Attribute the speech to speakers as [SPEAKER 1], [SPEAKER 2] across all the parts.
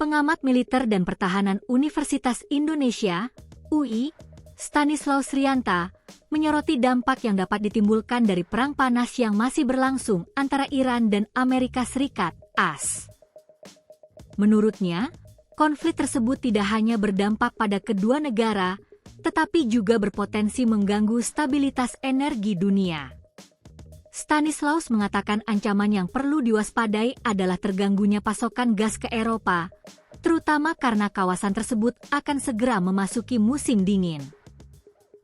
[SPEAKER 1] Pengamat Militer dan Pertahanan Universitas Indonesia, UI, Stanislaus Rianta, menyoroti dampak yang dapat ditimbulkan dari perang panas yang masih berlangsung antara Iran dan Amerika Serikat, AS. Menurutnya, konflik tersebut tidak hanya berdampak pada kedua negara, tetapi juga berpotensi mengganggu stabilitas energi dunia. Stanislaus mengatakan ancaman yang perlu diwaspadai adalah terganggunya pasokan gas ke Eropa, terutama karena kawasan tersebut akan segera memasuki musim dingin.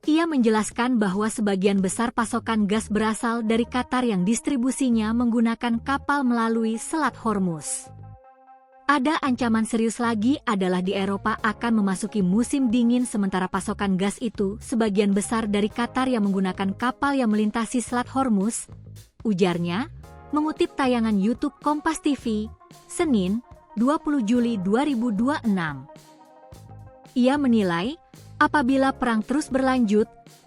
[SPEAKER 1] Ia menjelaskan bahwa sebagian besar pasokan gas berasal dari Qatar yang distribusinya menggunakan kapal melalui Selat Hormuz. Ada ancaman serius lagi adalah di Eropa akan memasuki musim dingin sementara pasokan gas itu sebagian besar dari Qatar yang menggunakan kapal yang melintasi Selat Hormuz, ujarnya, mengutip tayangan YouTube Kompas TV, Senin, 20 Juli 2026. Ia menilai, apabila perang terus berlanjut,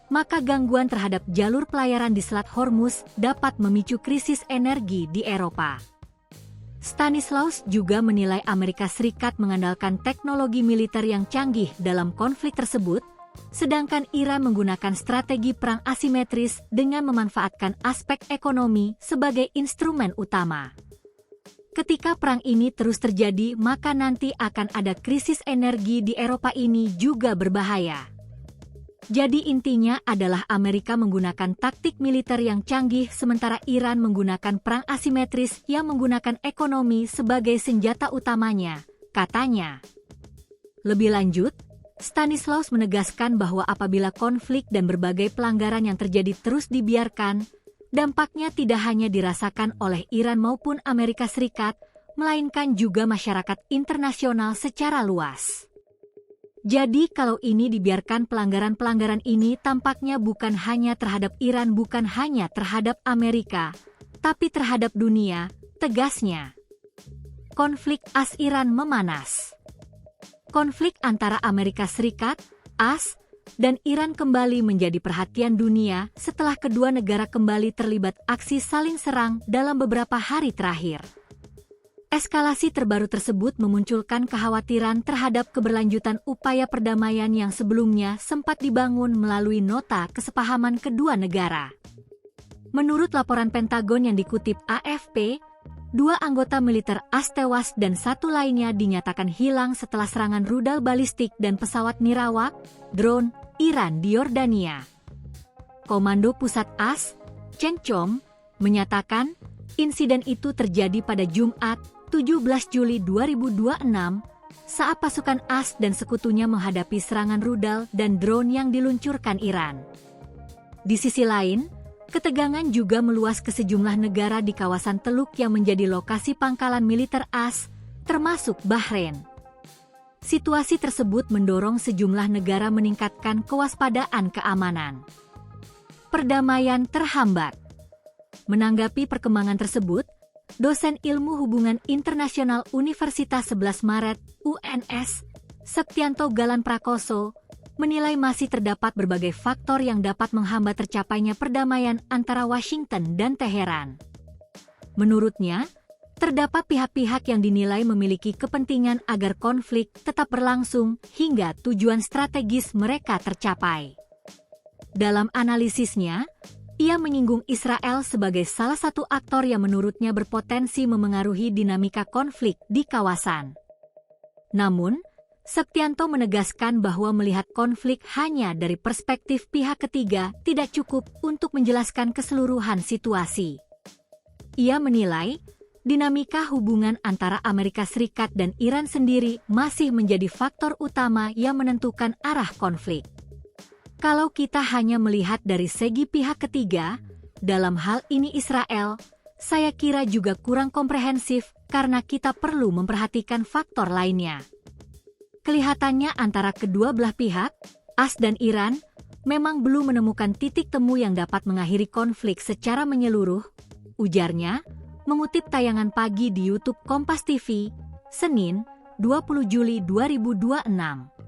[SPEAKER 1] maka gangguan terhadap jalur pelayaran di Selat Hormuz dapat memicu krisis energi di Eropa. Stanislaus juga menilai Amerika Serikat mengandalkan teknologi militer yang canggih dalam konflik tersebut, sedangkan Iran menggunakan strategi perang asimetris dengan memanfaatkan aspek ekonomi sebagai instrumen utama. Ketika perang ini terus terjadi, maka nanti akan ada krisis energi di Eropa ini juga berbahaya. Jadi intinya adalah Amerika menggunakan taktik militer yang canggih sementara Iran menggunakan perang asimetris yang menggunakan ekonomi sebagai senjata utamanya, katanya. Lebih lanjut, Stanislaus menegaskan bahwa apabila konflik dan berbagai pelanggaran yang terjadi terus dibiarkan, dampaknya tidak hanya dirasakan oleh Iran maupun Amerika Serikat, melainkan juga masyarakat internasional secara luas. Jadi kalau ini dibiarkan pelanggaran-pelanggaran ini tampaknya bukan hanya terhadap Iran, bukan hanya terhadap Amerika, tapi terhadap dunia, tegasnya. Konflik AS-Iran memanas. Konflik antara Amerika Serikat, AS, dan Iran kembali menjadi perhatian dunia setelah kedua negara kembali terlibat aksi saling serang dalam beberapa hari terakhir. Eskalasi terbaru tersebut memunculkan kekhawatiran terhadap keberlanjutan upaya perdamaian yang sebelumnya sempat dibangun melalui nota kesepahaman kedua negara. Menurut laporan Pentagon yang dikutip AFP, 2 anggota militer AS tewas dan 1 lainnya dinyatakan hilang setelah serangan rudal balistik dan pesawat nirawak, drone, Iran di Yordania. Komando Pusat AS, Cencom, menyatakan insiden itu terjadi pada Jumat, 17 Juli 2026, saat pasukan AS dan sekutunya menghadapi serangan rudal dan drone yang diluncurkan Iran. Di sisi lain, ketegangan juga meluas ke sejumlah negara di kawasan Teluk yang menjadi lokasi pangkalan militer AS, termasuk Bahrain. Situasi tersebut mendorong sejumlah negara meningkatkan kewaspadaan keamanan. Perdamaian terhambat. Menanggapi perkembangan tersebut, dosen Ilmu Hubungan Internasional Universitas 11 Maret, UNS, Septianto Galan Prakoso, menilai masih terdapat berbagai faktor yang dapat menghambat tercapainya perdamaian antara Washington dan Teheran. Menurutnya, terdapat pihak-pihak yang dinilai memiliki kepentingan agar konflik tetap berlangsung hingga tujuan strategis mereka tercapai. Dalam analisisnya, ia menyinggung Israel sebagai salah satu aktor yang menurutnya berpotensi memengaruhi dinamika konflik di kawasan. Namun, Septianto menegaskan bahwa melihat konflik hanya dari perspektif pihak ketiga tidak cukup untuk menjelaskan keseluruhan situasi. Ia menilai, dinamika hubungan antara Amerika Serikat dan Iran sendiri masih menjadi faktor utama yang menentukan arah konflik. Kalau kita hanya melihat dari segi pihak ketiga, dalam hal ini Israel, saya kira juga kurang komprehensif karena kita perlu memperhatikan faktor lainnya. Kelihatannya antara kedua belah pihak, AS dan Iran, memang belum menemukan titik temu yang dapat mengakhiri konflik secara menyeluruh, ujarnya, mengutip tayangan pagi di YouTube Kompas TV, Senin, 20 Juli 2026.